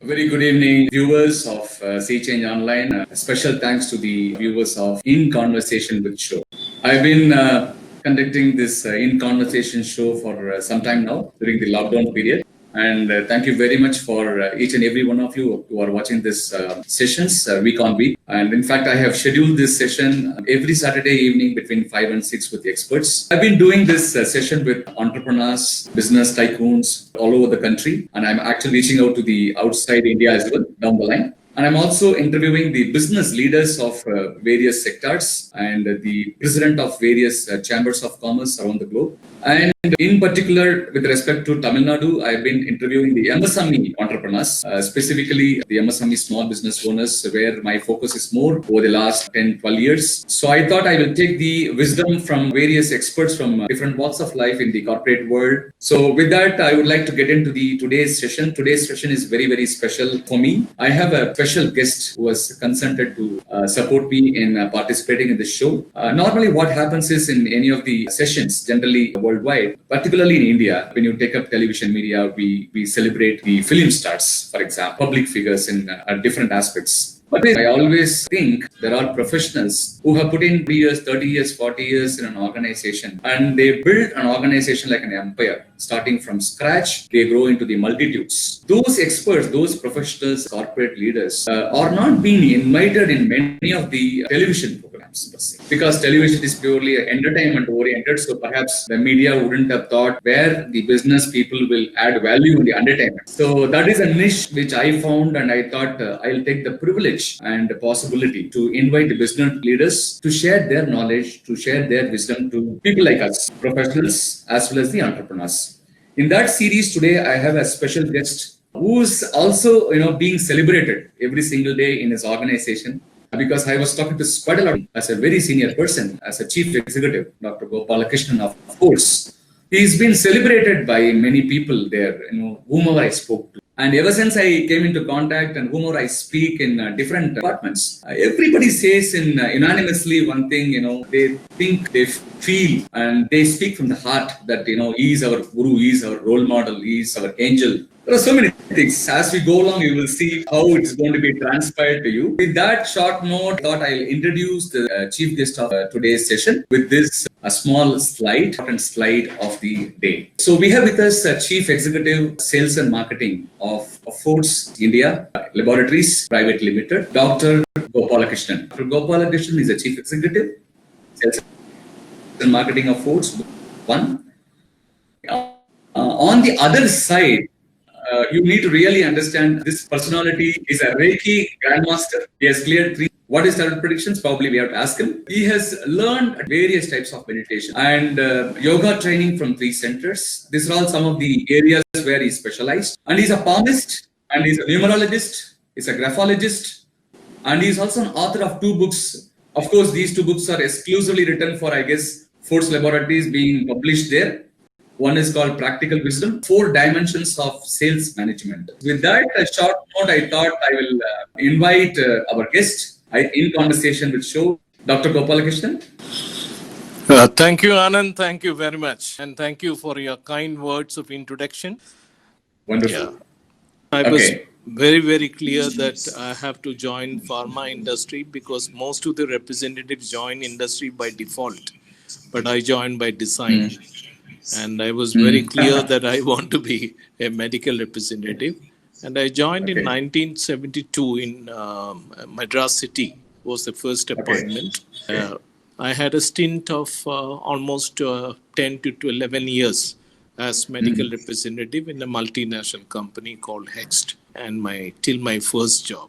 Very good evening, viewers of Sea Change Online. Special thanks to the viewers of In Conversation with Show. I've been conducting this In Conversation show for some time now during the lockdown period. And thank you very much for each and every one of you who are watching this sessions week on week. And in fact, I have scheduled this session every Saturday evening between 5 and 6 with the experts. I've been doing this session with entrepreneurs, business tycoons all over the country. And I'm actually reaching out to the outside India as well down the line. And I'm also interviewing the business leaders of various sectors and the president of various chambers of commerce around the globe. And in particular, with respect to Tamil Nadu, I've been interviewing the MSME entrepreneurs, specifically the MSME small business owners, where my focus is more over the last 10, 12 years. So I thought I will take the wisdom from various experts from different walks of life in the corporate world. So with that, I would like to get into today's session. Today's session is very, very special for me. I have a special guest who has consented to support me in participating in the show. Normally what happens is in any of the sessions, generally worldwide, particularly in India, when you take up television media, we celebrate the film stars, for example, public figures in different aspects. But I always think there are professionals who have put in 3 years, 30 years, 40 years in an organization, and they build an organization like an empire. Starting from scratch, they grow into the multitudes. Those experts, those professionals, corporate leaders are not being invited in many of the television programs, per se, because television is purely entertainment oriented. So perhaps the media wouldn't have thought where the business people will add value in the entertainment. So that is a niche which I found, and I thought I'll take the privilege and the possibility to invite the business leaders to share their knowledge, to share their wisdom to people like us, professionals, as well as the entrepreneurs. In that series today, I have a special guest who's also, being celebrated every single day in his organization, because I was talking to quite a lot as a very senior person, as a chief executive, Dr.Gopaalakrishnan of Fourrts. He's been celebrated by many people there, whomever I spoke to. And ever since I came into contact and whomever I speak in different departments, everybody says unanimously one thing, they think, they feel, and they speak from the heart that, he is our guru, he is our role model, he is our angel. There are so many things. As we go along, you will see how it's going to be transpired to you. With that short note, I thought I'll introduce the chief guest of today's session with this a small slide of the day. So we have with us Chief Executive Sales and Marketing of Fourrts India Laboratories Private Limited, Dr. Gopaalakrishnan. Dr. Gopaalakrishnan is the Chief Executive Sales and Marketing of Fourrts. On the other side, you need to really understand this personality is a Reiki Grandmaster. He has cleared 3. What is tarot predictions? Probably we have to ask him. He has learned various types of meditation and yoga training from 3 centers. These are all some of the areas where he specialized. And he's a palmist, and he's a numerologist, he's a graphologist, and he's also an author of 2 books. Of course, these 2 books are exclusively written for, Fourrts Laboratories being published there. One is called Practical Wisdom, 4 Dimensions of Sales Management. With that short note, I thought I will invite our guest in conversation with show, Dr. Gopaalakrishnan. Thank you, Anand. Thank you very much. And thank you for your kind words of introduction. Wonderful. Yeah. I was very, very clear that I have to join pharma industry because most of the representatives join industry by default, but I joined by design. And I was very clear that I want to be a medical representative. And I joined in 1972 in Madras City, was the first appointment. I had a stint of almost 10 to 11 years as medical representative in a multinational company called Hext, and till my first job.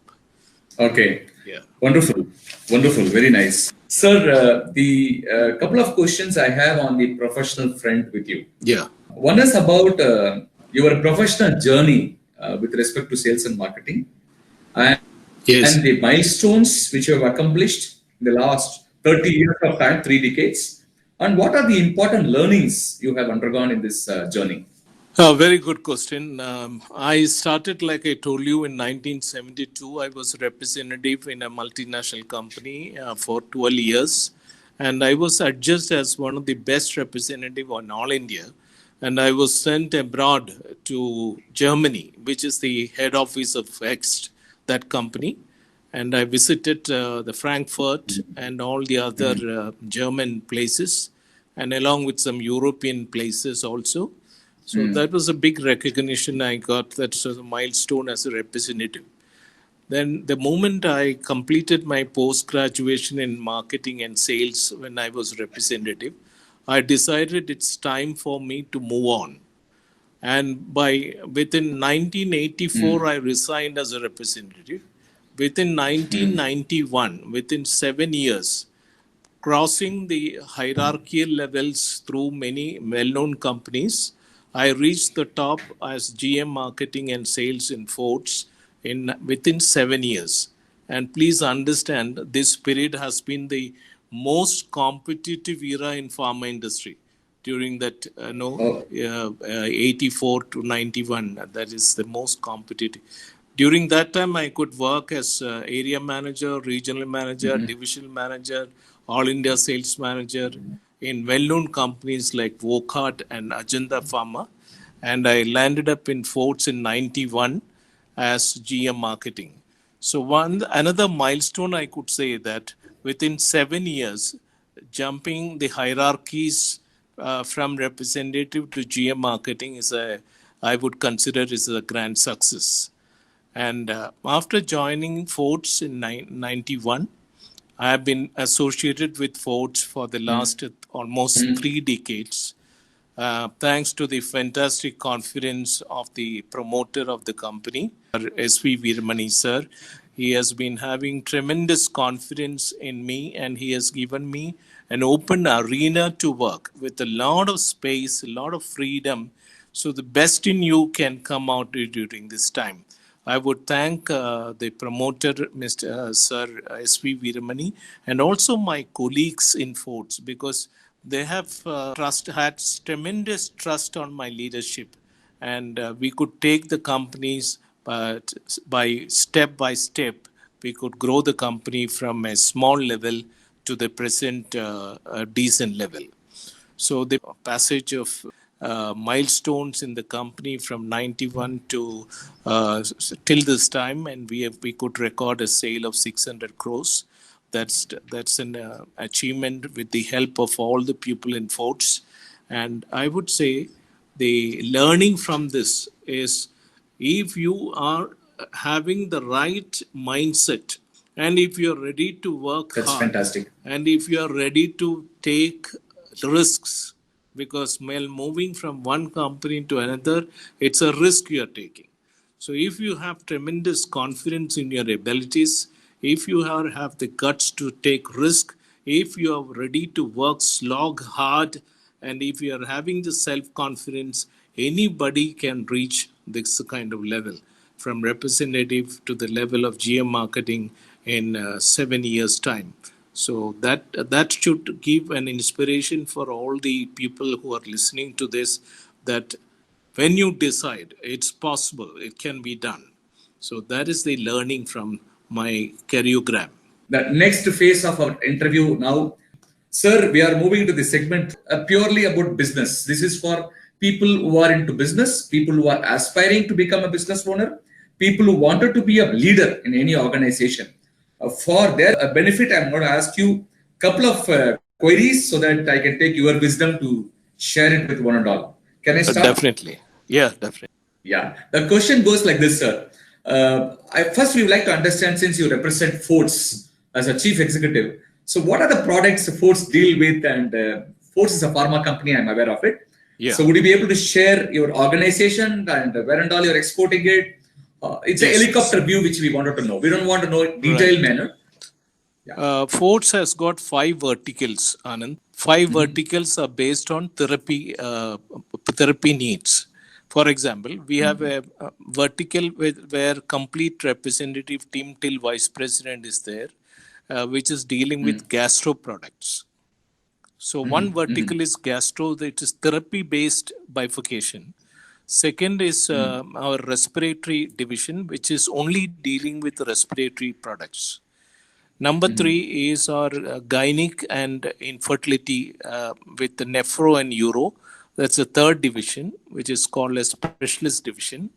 Okay. Yeah. Wonderful. Very nice. Sir, the couple of questions I have on the professional front with you. Yeah. One is about your professional journey with respect to sales and marketing, and the milestones which you have accomplished in the last 30 years of time, 3 decades. And what are the important learnings you have undergone in this journey? Very good question. I started, like I told you, in 1972. I was a representative in a multinational company for 12 years. And I was adjudged as one of the best representatives on all India and I was sent abroad to Germany, which is the head office of X, that company. And I visited the Frankfurt and all the other German places, and along with some European places also. So that was a big recognition I got. That's a milestone as a representative. Then, the moment I completed my post graduation in marketing and sales when I was representative, I decided it's time for me to move on. And within 1984, I resigned as a representative. Within 1991, within 7 years, crossing the hierarchical levels through many well-known companies, I reached the top as GM Marketing and Sales in Fourrts in within 7 years. And please understand, this period has been the most competitive era in pharma industry during that Oh. 84 to 91. That is the most competitive. During that time, I could work as area manager, regional manager, divisional manager, all India sales manager in well-known companies like Wockhardt and Agenda Pharma. And I landed up in Fourrts in 91 as GM marketing. So another milestone I could say that within 7 years, jumping the hierarchies from representative to GM marketing I would consider is a grand success. And after joining Fourrts in 91, I have been associated with Fourrts for the last almost 3 decades. Thanks to the fantastic confidence of the promoter of the company, S.V. Veeramani sir. He has been having tremendous confidence in me, and he has given me an open arena to work with a lot of space, a lot of freedom. So the best in you can come out during this time. I would thank the promoter, Mr. Sir S.V. Veeramani, and also my colleagues in Fourrts, because they have had tremendous trust on my leadership, and we could take the companies, but by step, we could grow the company from a small level to the present decent level. So the passage of milestones in the company from 91 to till this time, and we could record a sale of 600 crores. That's an achievement with the help of all the people in Fourrts. And I would say the learning from this is, if you are having the right mindset, and if you're ready to work That's hard, fantastic. and if you are ready to take risks, because while moving from one company to another, it's a risk you are taking. So if you have tremendous confidence in your abilities, if you have the guts to take risk, if you are ready to work slog hard, and if you are having the self-confidence, anybody can reach this kind of level, from representative to the level of GM marketing in 7 years' time. So that should give an inspiration for all the people who are listening to this, that when you decide, it's possible, it can be done. So that is the learning from my karyogram. The next phase of our interview now, sir, we are moving to the segment purely about business. This is for people who are into business, people who are aspiring to become a business owner, people who wanted to be a leader in any organization. For their benefit, I'm going to ask you a couple of queries so that I can take your wisdom to share it with one and all. Can I start? Definitely. Yeah, definitely. Yeah, the question goes like this, sir. First, we would like to understand, since you represent Fourrts as a chief executive. So, what are the products Fourrts deal with? And Fourrts is a pharma company, I'm aware of it. Yeah. So, would you be able to share your organization and where and all you're exporting it? It's a helicopter view which we wanted to know. We don't want to know it detailed manner. Fourrts has got 5 verticals, Anand. 5 verticals are based on therapy needs. For example, we have a vertical where complete representative team till vice president is there, which is dealing with gastro products. So one vertical is gastro, that is therapy-based bifurcation. Second is our respiratory division, which is only dealing with respiratory products. Number 3 is our gynec and infertility with the nephro and uro, That's the third division, which is called a specialist division.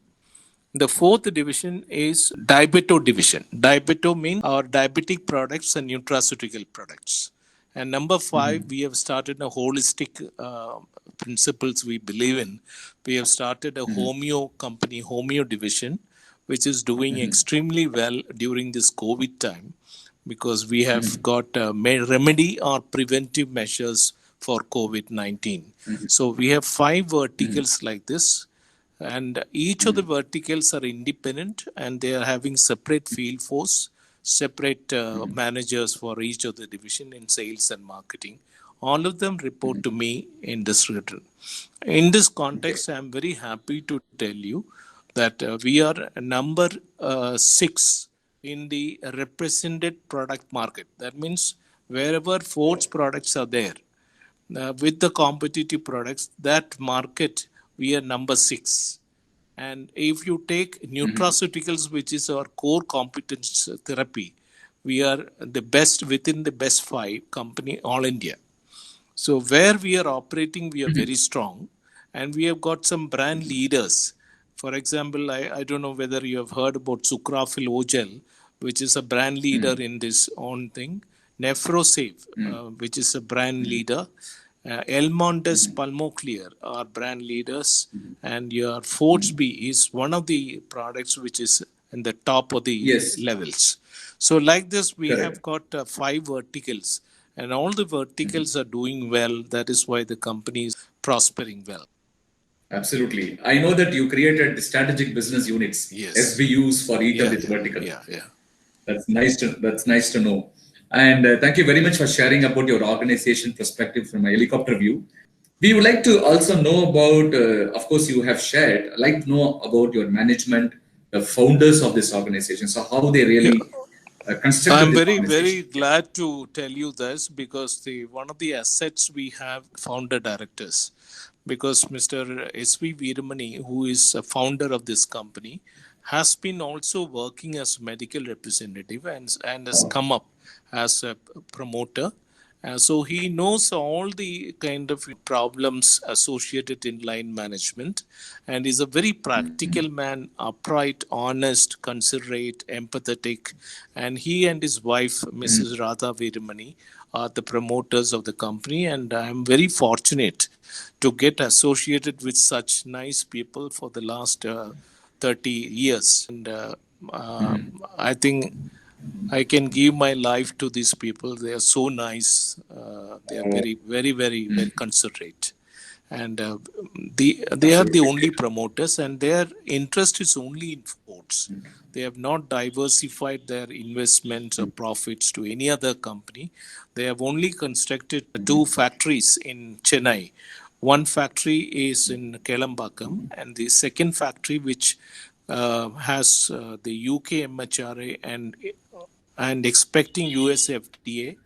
The fourth division is diabeto division. Diabeto means our diabetic products and nutraceutical products. And number five, we have started a holistic principles we believe in. We have started a homeo company, homeo division, which is doing extremely well during this COVID time because we have got remedy or preventive measures for COVID 19. So we have five verticals like this, and each of the verticals are independent and they are having separate field force, separate managers for each of the division in sales and marketing. All of them report to me in this region. In this Okay. context, I am very happy to tell you that we are number 6 in the represented product market. That means wherever Fourrts products are there, with the competitive products, that market, we are number 6. And if you take nutraceuticals, which is our core competence therapy, we are the best within the best 5 company all India. So where we are operating, we are very strong, and we have got some brand leaders. For example, I don't know whether you have heard about Sucrafil Ogel, which is a brand leader in this own thing. Nefrosave, which is a brand leader. Elmondes Pulmoclear are brand leaders, and your Fourrts is one of the products which is in the top of the Yes, levels. So like this, we have correct. got 5 verticals, and all the verticals are doing well. That is why the company is prospering well. Absolutely. I know that you created the strategic business units, Yes. SBUs for each of Yeah. the vertical. Yeah. Yeah. That's nice to know. And thank you very much for sharing about your organization perspective from a helicopter view. We would like to also know about, of course, you have shared, I'd like to know about your management, the founders of this organization. So how they Yeah. really constructed I'm this very, very organization. glad to tell you this because the one of the assets we have founder directors, because Mr. S.V. Veeramani, who is a founder of this company, has been also working as medical representative and has come up as a promoter. So he knows all the kind of problems associated in line management, and is a very practical man, upright, honest, considerate, empathetic. And he and his wife, Mrs. Radha Veeramani, are the promoters of the company, and I am very fortunate to get associated with such nice people for the last 30 years. And I think I can give my life to these people. They are so nice. They are very, very, very, very considerate. And they are the Absolutely only great. promoters, and their interest is only in sports. They have not diversified their investments or profits to any other company. They have only constructed 2 factories in Chennai. One factory is in Kelambakam, and the second factory, which has the UK MHRA and expecting US FDA,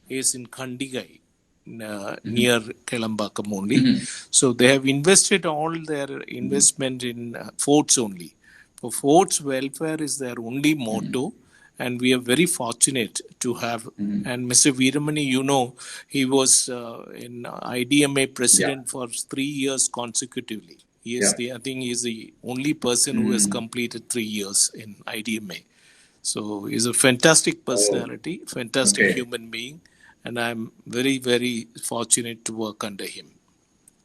is in Kandigai, near Kelambakam only. So they have invested all their investment in Fourrts only. For Fourrts, welfare is their only motto, and we are very fortunate to have. And Mr. Veeramani, he was in IDMA Yeah, president for 3 years consecutively. He is yeah. the, I think, he is the only person who has completed 3 years in IDMA. So he's a fantastic Oh, personality, fantastic okay. human being, and I'm very, very fortunate to work under him.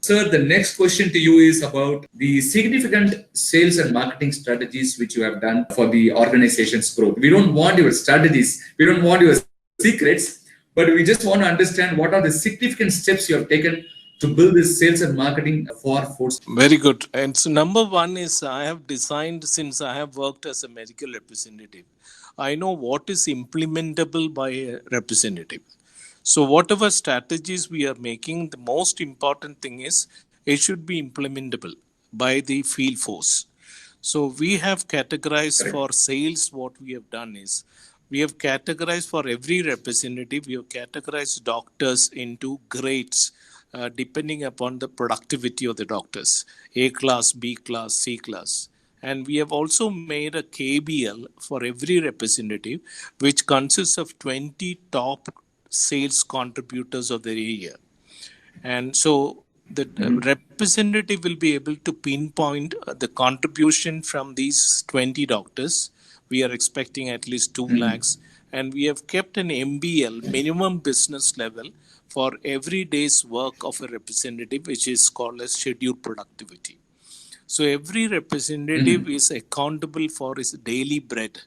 Sir, the next question to you is about the significant sales and marketing strategies which you have done for the organization's growth. We don't want your strategies, we don't want your secrets, but we just want to understand what are the significant steps you have taken to build this sales and marketing for Fourths. Very good. And so, number one is I have designed, since I have worked as a medical representative, I know what is implementable by a representative. So, whatever strategies we are making, the most important thing is it should be implementable by the field force. So, we have categorized Correct. for sales, what we have done is we have categorized for every representative, we have categorized doctors into grades depending upon the productivity of the doctors, A class, B class, C class. And we have also made a KBL for every representative, which consists of 20 top sales contributors of the area. And so the representative will be able to pinpoint the contribution from these 20 doctors. We are expecting at least 2 lakhs, and we have kept an MBL, minimum business level, for every day's work of a representative, which is called as scheduled productivity. So every representative is accountable for his daily bread.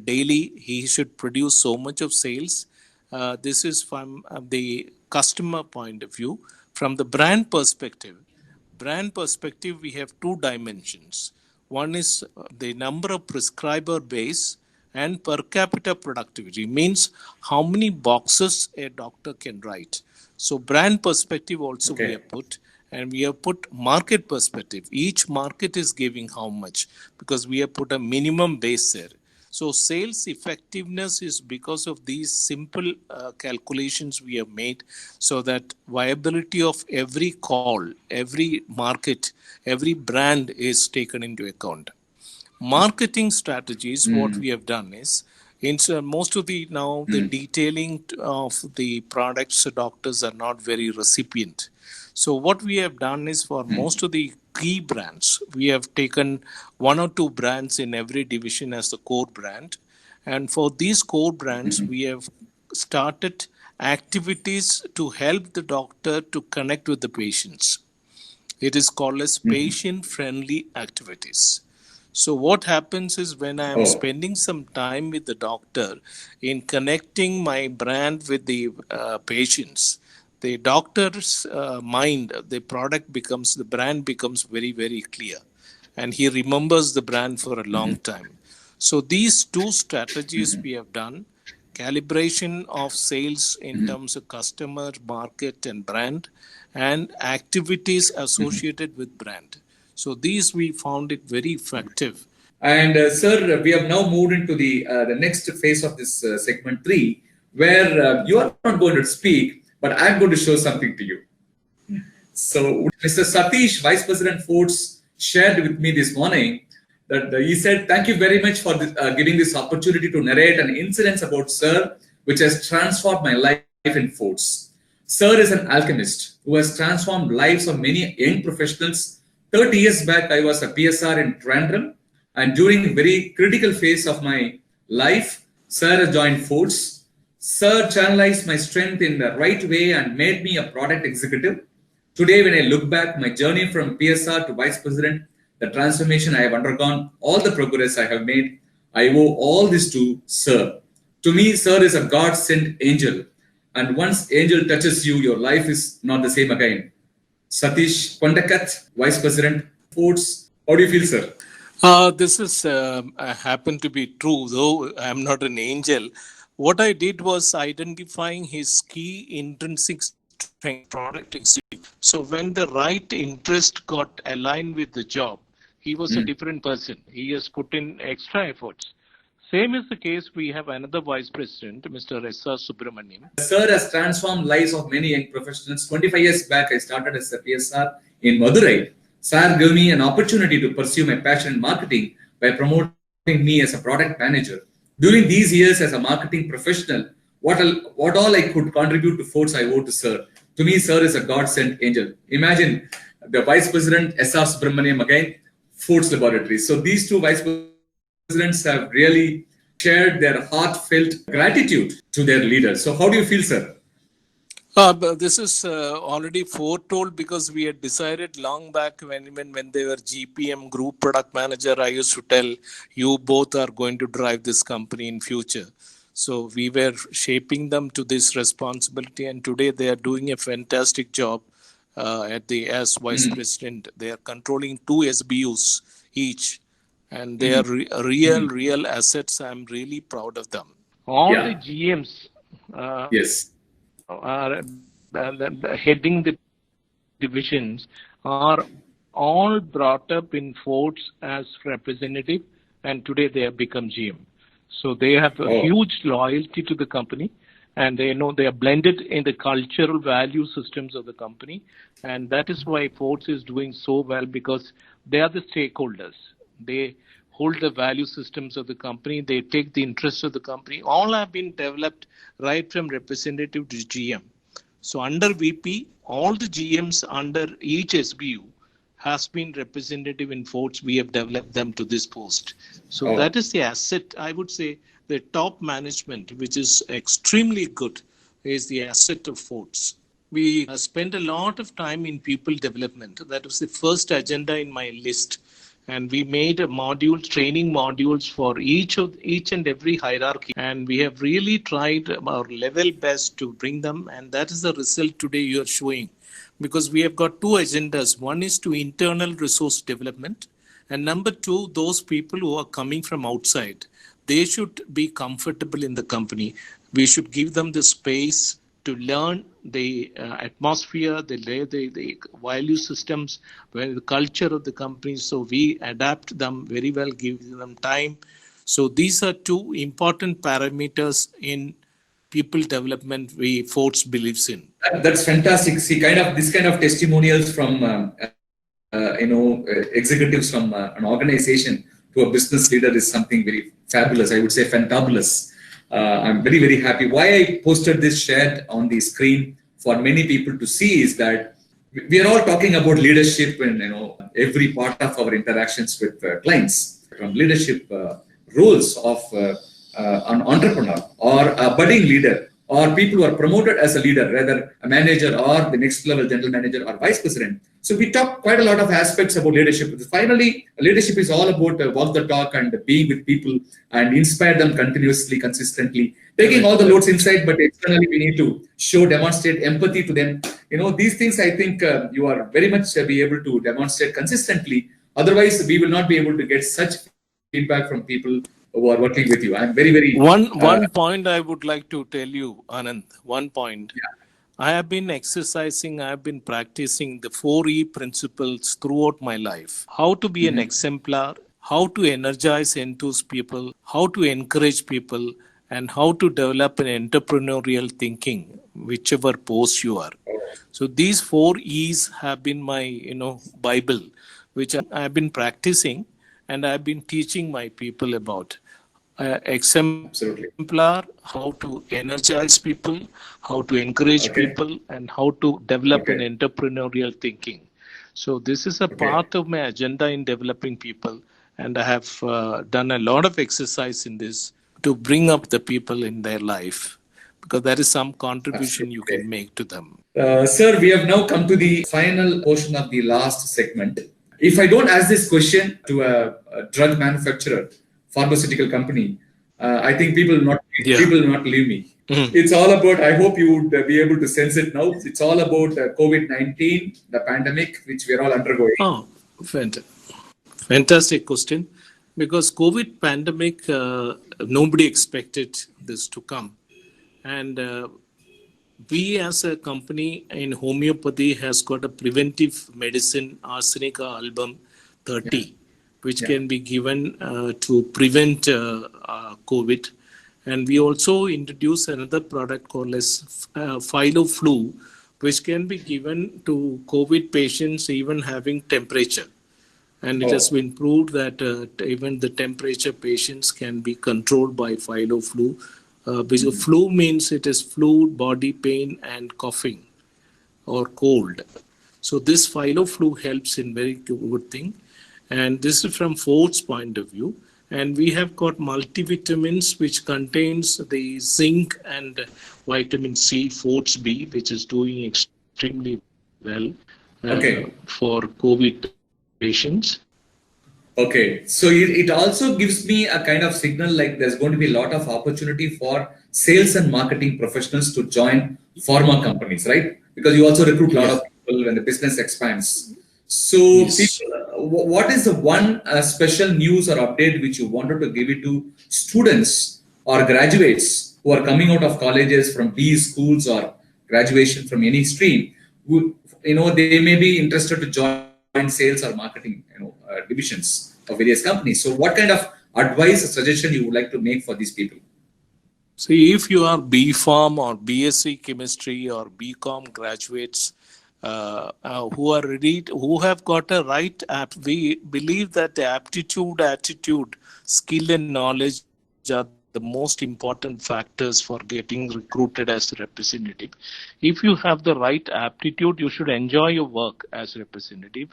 Daily, he should produce so much of sales. This is from the customer point of view. From the brand perspective, we have two dimensions. One is the number of prescriber base and per capita productivity, means how many boxes a doctor can write. So brand perspective also we Okay. have put, and we have put market perspective. Each market is giving how much, because we have put a minimum base there. So sales effectiveness is because of these simple calculations we have made, so that viability of every call, every market, every brand is taken into account. Marketing strategies, what we have done is, in most of the now the detailing of the products, doctors are not very recipient. So what we have done is, for most of the key brands, we have taken one or two brands in every division as the core brand, and for these core brands we have started activities to help the doctor to connect with the patients. It is called as patient friendly activities. So what happens is, when I am Oh, spending some time with the doctor in connecting my brand with the patients, the doctor's mind, the brand becomes very, very clear, and he remembers the brand for a long time. So these two strategies we have done: calibration of sales in terms of customer, market, and brand, and activities associated with brand. So these we found it very effective. and sir, we have now moved into the next phase of this segment three, where you are not going to speak, but I'm going to show something to you. So, Mr. Satish, Vice President Fourrts, shared with me this morning that he said, "Thank you very much for giving this opportunity to narrate an incident about Sir, which has transformed my life in Fourrts. Sir is an alchemist who has transformed lives of many young professionals. 30 years back, I was a PSR in Trandrum, and during a very critical phase of my life, Sir joined Fourrts. Sir channelized my strength in the right way and made me a product executive. Today, when I look back, my journey from PSR to Vice President, the transformation I have undergone, all the progress I have made, I owe all this to Sir. To me, Sir is a God sent angel. And once angel touches you, your life is not the same again." Satish Kondakat, Vice President, Fourrts. How do you feel, sir? This is happened to be true, though I'm not an angel. What I did was identifying his key intrinsic strength, product executive. So when the right interest got aligned with the job, he was a different person. He has put in extra efforts. Same is the case. We have another vice president, Mr. S.R. Subramaniam. Sir has transformed lives of many young professionals. 25 years back, I started as a PSR in Madurai. Sir gave me an opportunity to pursue my passion in marketing by promoting me as a product manager. During these years as a marketing professional, what all I could contribute to Fourrts, I owe to Sir. To me, Sir is a God-sent angel. Imagine the Vice President, S.R. Subramaniam again, Fourrts Laboratories. So these two Vice Presidents have really shared their heartfelt gratitude to their leaders. So how do you feel, sir? But this is already foretold, because we had decided long back when they were GPM, group product manager. I used to tell you both are going to drive this company in future. So we were shaping them to this responsibility, and today they are doing a fantastic job as vice president. They are controlling two SBUs each, and they are real assets. I'm really proud of them. All the Yeah. GMs uh, Yes. are heading the divisions are all brought up in Fourrts as representative, and today they have become GM. So they have a Oh. huge loyalty to the company, and they know they are blended in the cultural value systems of the company, and that is why Fourrts is doing so well, because they are the stakeholders. They hold the value systems of the company. They take the interests of the company. All have been developed right from representative to GM. So under VP, all the GMs under each SBU has been representative in Fourrts. We have developed them to this post. So Oh, that is the asset. I would say the top management, which is extremely good, is the asset of Fourrts. We spent a lot of time in people development. That was the first agenda in my list. And we made a module, training modules for each and every hierarchy. And we have really tried our level best to bring them. And that is the result today you are showing. Because we have got two agendas. One is to internal resource development. And number two, those people who are coming from outside, they should be comfortable in the company. We should give them the space to learn the atmosphere, the value systems, the culture of the company. So we adapt them very well, give them time. So these are two important parameters in people development we Fourrts believes in. that's fantastic. See, this kind of testimonials from executives from an organization to a business leader is something very fabulous. I would say fantabulous. I'm very, very happy. Why I posted this shared on the screen for many people to see is that we are all talking about leadership in every part of our interactions with clients, from leadership roles of an entrepreneur or a budding leader, or people who are promoted as a leader, rather a manager or the next level general manager or vice president. So we talk quite a lot of aspects about leadership. Finally, leadership is all about walk the talk and being with people and inspire them continuously, consistently, taking all the loads inside, but externally we need to demonstrate empathy to them. These things I think you are very much be able to demonstrate consistently. Otherwise, we will not be able to get such feedback from people who are working with you. I'm very, very... One point I would like to tell you, Anand, one point. Yeah. I have been exercising, I have been practicing the 4E principles throughout my life. How to be an exemplar, how to energize enthused people, how to encourage people, and how to develop an entrepreneurial thinking, whichever post you are. So these 4 E's have been my, Bible, which I have been practicing and I have been teaching my people about. Absolutely. Exemplar, how to energize people, how to encourage people, and how to develop an entrepreneurial thinking. So this is a part of my agenda in developing people, and I have done a lot of exercise in this to bring up the people in their life, because there is some contribution you can make to them. Sir, we have now come to the final portion of the last segment. If I don't ask this question to a drug manufacturer, pharmaceutical company, I think people will not leave me. It's all about, I hope you would be able to sense it now. It's all about COVID-19, the pandemic, which we are all undergoing. Oh, fantastic question. Because COVID pandemic, nobody expected this to come. And we as a company in homeopathy has got a preventive medicine, Arsenica album 30, which can be given to prevent COVID. And we also introduced another product called as Phyloflu, which can be given to COVID patients even having temperature. And it has been proved that even the temperature patients can be controlled by Phyloflu. Because flu means it is flu, body pain, and coughing or cold. So this Phyloflu helps in very good thing. And this is from Fourrts' point of view. And we have got multivitamins which contains the zinc and vitamin C, Fourrts B, which is doing extremely well for COVID patients. Okay, so it also gives me a kind of signal like there's going to be a lot of opportunity for sales and marketing professionals to join pharma companies, right? Because you also recruit a lot of people when the business expands. So, people, what is the one special news or update which you wanted to give it to students or graduates who are coming out of colleges from B schools or graduation from any stream? Who, they may be interested to join sales or marketing, divisions of various companies. So, what kind of advice or suggestion you would like to make for these people? See, if you are B.Pharm or BSc Chemistry or B.Com graduates who are ready, who have got a right we believe that the aptitude, attitude, skill and knowledge are the the most important factors for getting recruited as a representative. If you have the right aptitude, you should enjoy your work as a representative.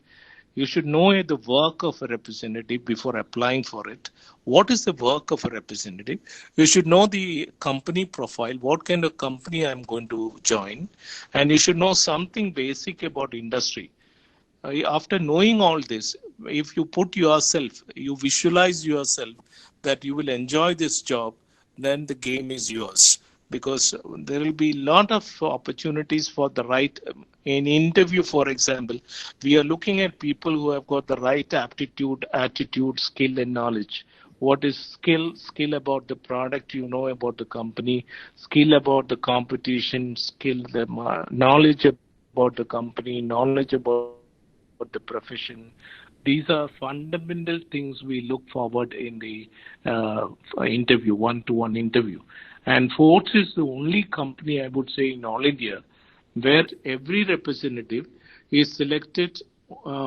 You should know the work of a representative before applying for it. What is the work of a representative? You should know the company profile, what kind of company I'm going to join, and you should know something basic about industry. After knowing all this, if you put yourself, you visualize yourself that you will enjoy this job, then the game is yours. Because there will be a lot of opportunities for the right, in interview, for example, we are looking at people who have got the right aptitude, attitude, skill and knowledge. What is skill? Skill about the product, you know, about the company, skill about the competition, skill, the knowledge about the company, knowledge about the profession. These are fundamental things we look forward in the interview, one-to-one interview. And Fourrts is the only company, I would say, in all India where every representative is selected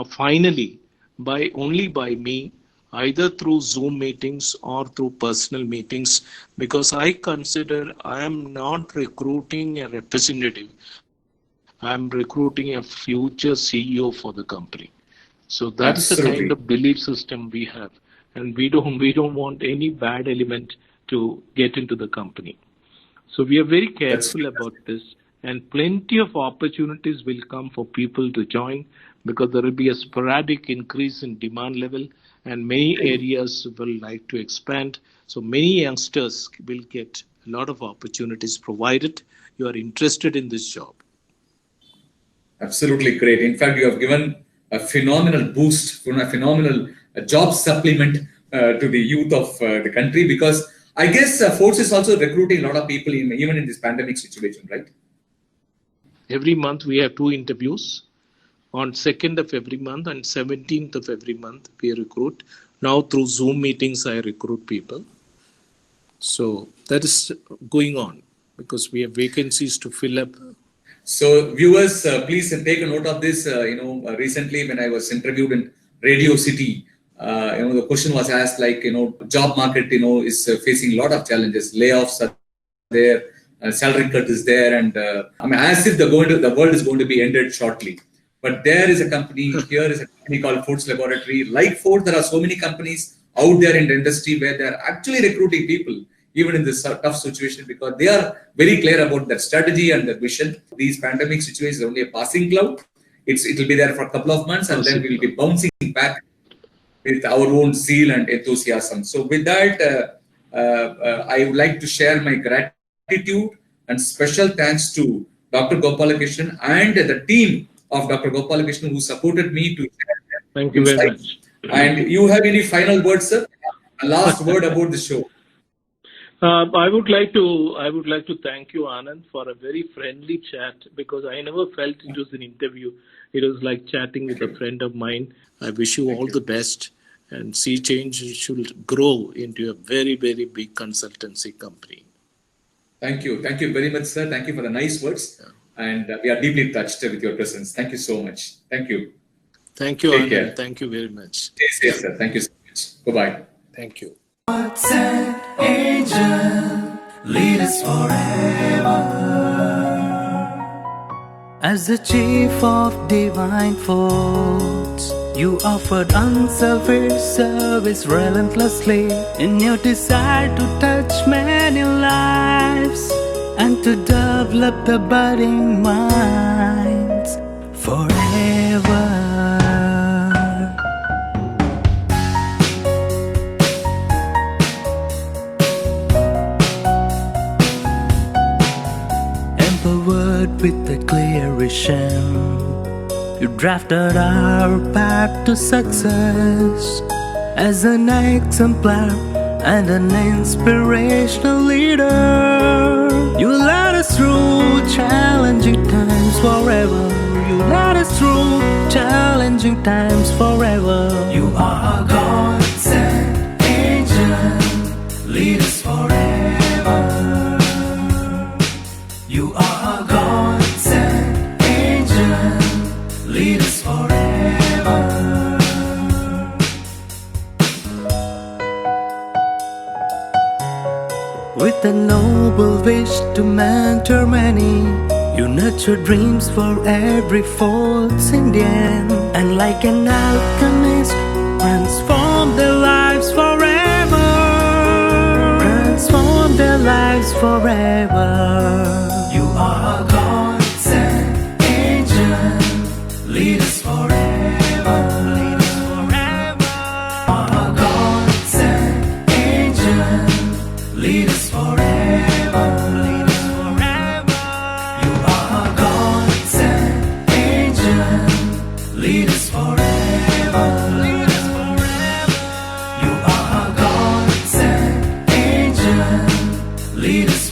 finally only by me, either through Zoom meetings or through personal meetings, because I consider I am not recruiting a representative. I am recruiting a future CEO for the company. So that is the kind of belief system we have, and we don't want any bad element to get into the company. So we are very careful about this, and plenty of opportunities will come for people to join, because there will be a sporadic increase in demand level, and many areas will like to expand. So many youngsters will get a lot of opportunities provided you are interested in this job. Absolutely great. In fact, you have given a phenomenal boost, a phenomenal job supplement to the youth of the country, because I guess Fourrts is also recruiting a lot of people even in this pandemic situation, right? Every month we have 2 interviews. On 2nd of every month and 17th of every month we recruit. Now through Zoom meetings I recruit people. So that is going on because we have vacancies to fill up. So viewers, please take a note of this. Recently when I was interviewed in Radio City, the question was asked like, job market, is facing a lot of challenges. Layoffs are there, salary cut is there, and as if the world is going to be ended shortly. But there is a company, here is a company called Fourrts Laboratory. Like Fourrts, there are so many companies out there in the industry where they are actually recruiting people, even in this tough situation, because they are very clear about their strategy and their vision. These pandemic situations are only a passing cloud. It will be there for a couple of months, and then we will be bouncing back with our own zeal and enthusiasm. So with that, I would like to share my gratitude and special thanks to Dr. Gopaalakrishnan and the team of Dr. Gopaalakrishnan who supported me to share their Thank you very much. And you have any final words, sir? A last word about the show. I would like to thank you, Anand, for a very friendly chat, because I never felt it was an interview. It was like chatting with a friend of mine. I wish you all the best, and Sea Change should grow into a very, very big consultancy company. Thank you. Thank you very much, sir. Thank you for the nice words. Yeah. And we are deeply touched with your presence. Thank you so much. Thank you. Thank you, Anand. Care. Thank you very much. Stay safe, sir. Thank you so much. Goodbye. Thank you. Fourrts and Angel, lead us forever. As the chief of divine Fourrts, you offered unselfish service relentlessly in your desire to touch many lives and to develop the budding minds forever. With a clear vision, you drafted our path to success as an exemplar and an inspirational leader. You led us through challenging times forever. You led us through challenging times forever. You are a God-sent angel, lead us forever. You are a God-sent angel, lead us forever. With a noble wish to mentor many, you nurture dreams for every Fourrts Indian, and like an alchemist, transform their lives forever. Transform their lives forever. You are a God-sent angel, lead us forever. Lead us forever. You are a God-sent angel, lead us forever. Lead us forever. You are a God-sent angel, lead us forever. Lead us forever. You are a God-sent angel, lead us